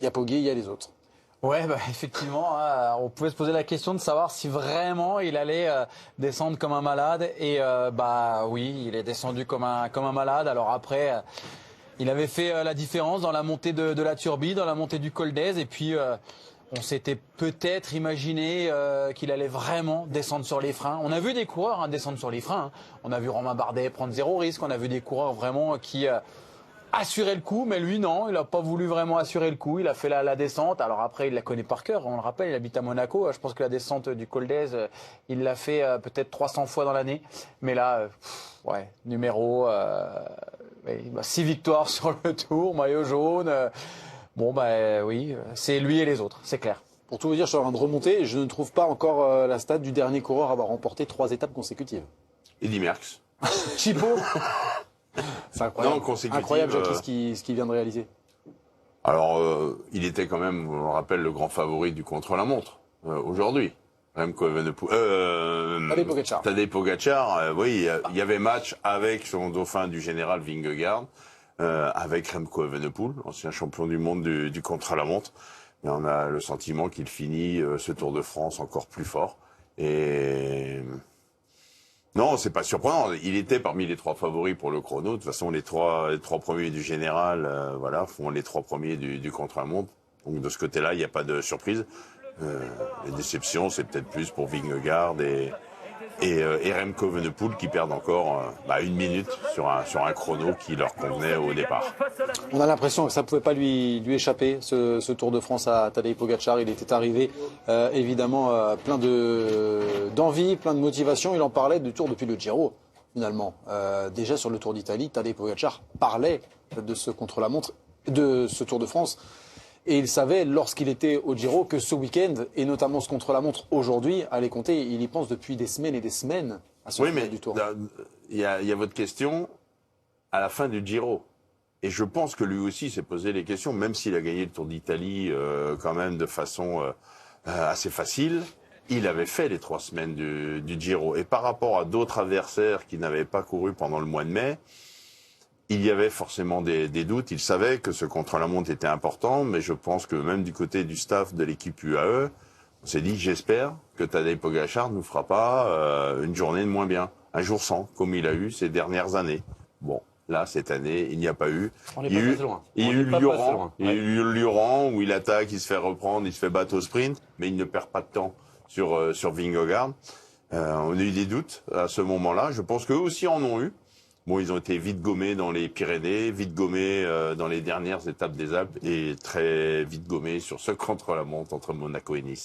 y a Poggi, il y a les autres. Ouais, effectivement, hein, on pouvait se poser la question de savoir si vraiment il allait descendre comme un malade. Et oui, il est descendu comme un malade. Alors après, il avait fait la différence dans la montée de la Turbie, dans la montée du col d'Èze. Et puis, on s'était peut-être imaginé qu'il allait vraiment descendre sur les freins. On a vu des coureurs descendre sur les freins. Hein. On a vu Romain Bardet prendre 0 risque. On a vu des coureurs vraiment qui assurer le coup, mais lui non, il n'a pas voulu vraiment assurer le coup, il a fait la descente. Alors après, il la connaît par cœur, on le rappelle, il habite à Monaco. Je pense que la descente du col d'Èze, il l'a fait peut-être 300 fois dans l'année. Mais là, numéro 6 victoires sur le tour, maillot jaune. Oui, c'est lui et les autres, c'est clair. Pour tout vous dire, je suis en train de remonter, je ne trouve pas encore la stat du dernier coureur à avoir remporté 3 étapes consécutives. Eddy Merckx. Chipo. C'est incroyable. Non, incroyable, Jacques, ce qu'il vient de réaliser. Alors, il était quand même, on le rappelle, le grand favori du contre-la-montre aujourd'hui. Remco Evenepoel. Tadej Pogačar. Oui, il y avait match avec son dauphin du général Vingegaard, avec Remco Evenepoel, ancien champion du monde du contre-la-montre. Mais on a le sentiment qu'il finit ce Tour de France encore plus fort. Et non, c'est pas surprenant. Il était parmi les 3 favoris pour le chrono. De toute façon, les trois premiers du général, font les 3 premiers du contre-la-montre. Donc de ce côté-là, il n'y a pas de surprise. Les déceptions, c'est peut-être plus pour Vingegaard et Remco Evenepoel qui perdent encore 1 minute sur un chrono qui leur convenait au départ. On a l'impression que ça ne pouvait pas lui échapper, ce Tour de France à Tadej Pogačar. Il était arrivé évidemment plein d'envie, plein de motivation. Il en parlait du Tour depuis le Giro, finalement. Déjà sur le Tour d'Italie, Tadej Pogačar parlait de ce contre-la-montre, de ce Tour de France. Et il savait, lorsqu'il était au Giro, que ce week-end, et notamment ce contre-la-montre aujourd'hui, allait compter. Il y pense depuis des semaines et des semaines à ce week-end du Tour. Il y a votre question à la fin du Giro. Et je pense que lui aussi s'est posé les questions, même s'il a gagné le Tour d'Italie quand même de façon assez facile. Il avait fait les 3 semaines du Giro. Et par rapport à d'autres adversaires qui n'avaient pas couru pendant le mois de mai, il y avait forcément des doutes. Il savait que ce contre-la-montre était important, mais je pense que même du côté du staff de l'équipe UAE, on s'est dit, j'espère que Tadej Pogačar ne nous fera pas une journée de moins bien, un jour sans, comme il a eu ces dernières années. Bon, là, cette année, il n'y a pas eu. Il y a eu Lioran, où il attaque, il se fait reprendre, il se fait battre au sprint, mais il ne perd pas de temps sur Vingegaard. On a eu des doutes à ce moment-là. Je pense qu'eux aussi en ont eu. Bon, ils ont été vite gommés dans les Pyrénées, vite gommés dans les dernières étapes des Alpes et très vite gommés sur ce contre-la-montre entre Monaco et Nice.